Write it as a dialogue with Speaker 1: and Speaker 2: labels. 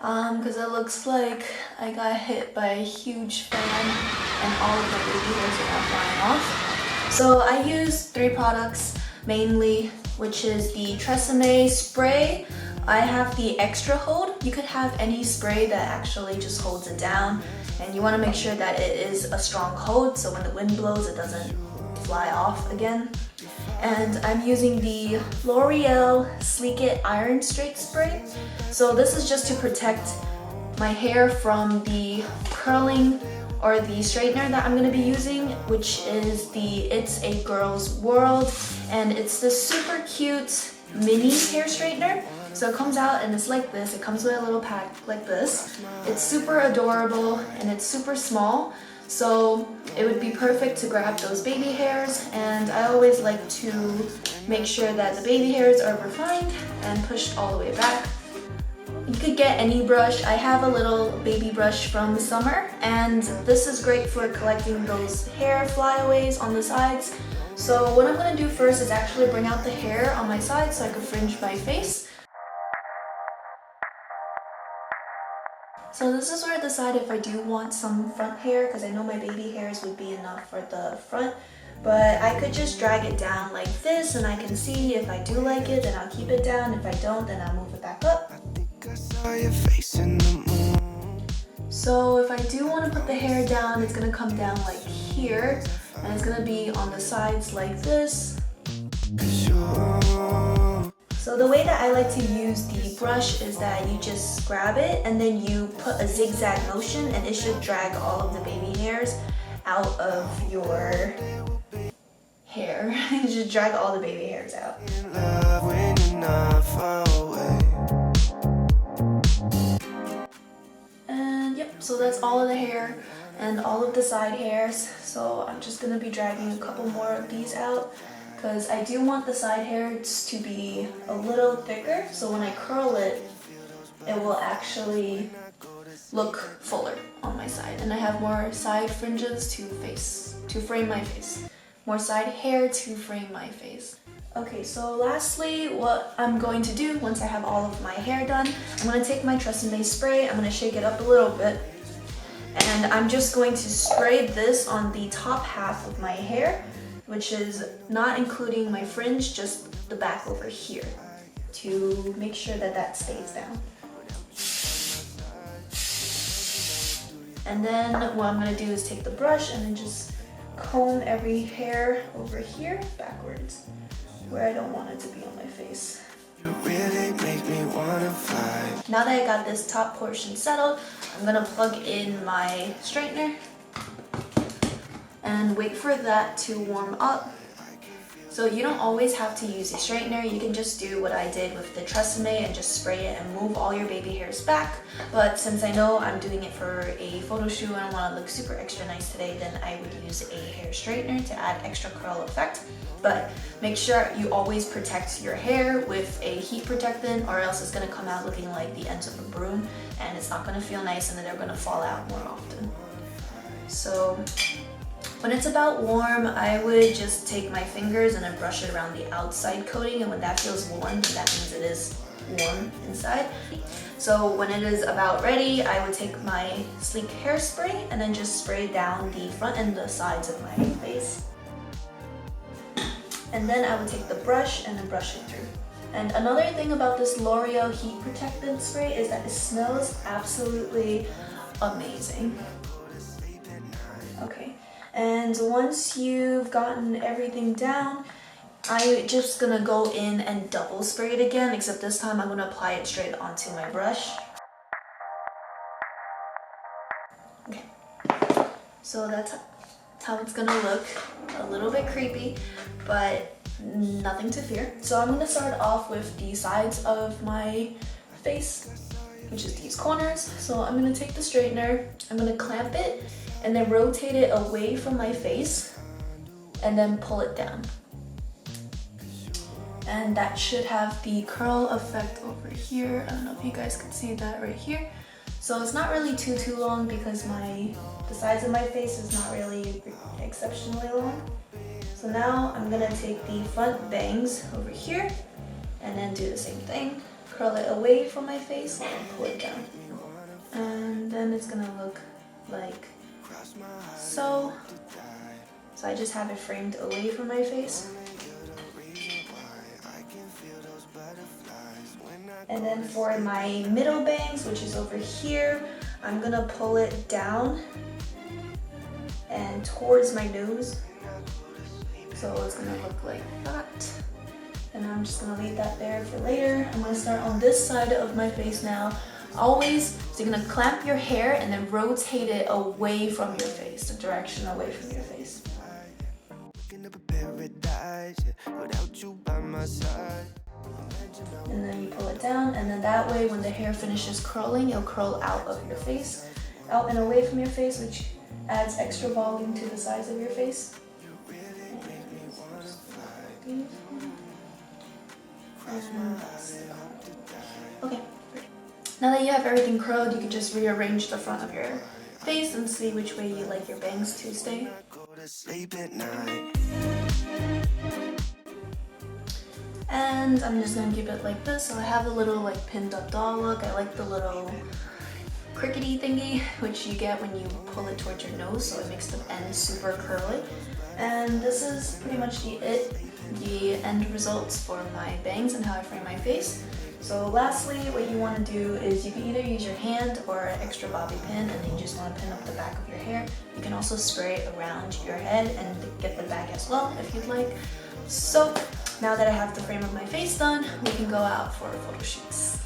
Speaker 1: because it looks like I got hit by a huge fan and all of my baby hairs are now flying off. So I use 3 products mainly, which is the TRESEMMÉ spray. I have the extra hold. You could have any spray that actually just holds it down, and you want to make sure that it is a strong hold so when the wind blows it doesn't fly off again. And I'm using the L'Oreal Sleek It Iron Straight Spray. So this is just to protect my hair from the curling or the straightener that I'm going to be using, which is the It's a Girl's World, and it's this super cute mini hair straightener. So it comes out and it's like this. It comes with a little pack like this. It's super adorable and it's super small. So it would be perfect to grab those baby hairs, and I always like to make sure that the baby hairs are refined and pushed all the way back. You could get any brush. I have a little baby brush from summer, and this is great for collecting those hair flyaways on the sides. So what I'm going to do first is actually bring out the hair on my side so I can fringe my face. So this is where I decide if I do want some front hair, because I know my baby hairs would be enough for the front, but I could just drag it down like this and I can see if I do like it, then I'll keep it down. If I don't, then I'll move it back up. So if I do want to put the hair down, it's going to come down like here, and it's going to be on the sides like this. So the way that I like to use the brush is that you just grab it and then you put a zigzag motion, and it should drag all of the baby hairs out of your hair. You should drag all the baby hairs out. And yep, so that's all of the hair and all of the side hairs. So I'm just going to be dragging a couple more of these out, because I do want the side hairs to be a little thicker, so when I curl it, it will actually look fuller on my side. And I have more side fringes to frame my face. More side hair to frame my face. Okay, so lastly, what I'm going to do once I have all of my hair done, I'm going to take my TRESEMMÉ spray, I'm going to shake it up a little bit, and I'm just going to spray this on the top half of my hair, which is not including my fringe, just the back over here, to make sure that that stays down. And then what I'm going to do is take the brush and then just comb every hair over here backwards, where I don't want it to be on my face. You really make me wanna fly. Now that I got this top portion settled, I'm going to plug in my straightener and wait for that to warm up. So you don't always have to use a straightener. You can just do what I did with the TRESEMMÉ and just spray it and move all your baby hairs back. But since I know I'm doing it for a photo shoot and I want to look super extra nice today, then I would use a hair straightener to add extra curl effect. But make sure you always protect your hair with a heat protectant, or else it's going to come out looking like the ends of a broom and it's not going to feel nice, and then they're going to fall out more often. So when it's about warm, I would just take my fingers and then brush it around the outside coating, and when that feels warm, that means it is warm inside. So when it is about ready, I would take my sleek hairspray and then just spray down the front and the sides of my face. And then I would take the brush and then brush it through. And another thing about this L'Oreal heat protectant spray is that it smells absolutely amazing. Okay. And once you've gotten everything down, I'm just gonna go in and double spray it again, except this time I'm gonna apply it straight onto my brush. Okay, so that's how it's gonna look. A little bit creepy, but nothing to fear. So I'm gonna start off with the sides of my face, which is these corners. So I'm gonna take the straightener, I'm gonna clamp it, and then rotate it away from my face and then pull it down. And that should have the curl effect over here. I don't know if you guys can see that right here. So it's not really too long because the sides of my face is not really exceptionally long. So now I'm gonna take the front bangs over here and then do the same thing. Curl it away from my face and pull it down. And then it's gonna look like so. So I just have it framed away from my face. And then for my middle bangs, which is over here, I'm gonna pull it down and towards my nose. So it's gonna look like that. And I'm just gonna leave that there for later. I'm gonna start on this side of my face now. Always, so you're gonna clamp your hair and then rotate it away from your face, the direction away from your face. And then you pull it down, and then that way when the hair finishes curling, it'll curl out of your face, out and away from your face, which adds extra volume to the sides of your face. Okay, now that you have everything curled, you can just rearrange the front of your face and see which way you like your bangs to stay. And I'm just gonna keep it like this. So I have a little like pinned up doll look. I like the little crickety thingy, which you get when you pull it towards your nose, so it makes the end super curly. And this is pretty much the end results for my bangs and how I frame my face. So lastly, what you want to do is you can either use your hand or an extra bobby pin, and then you just want to pin up the back of your hair. You can also spray it around your head and get the back as well if you'd like. So now that I have the frame of my face done, we can go out for photo shoots.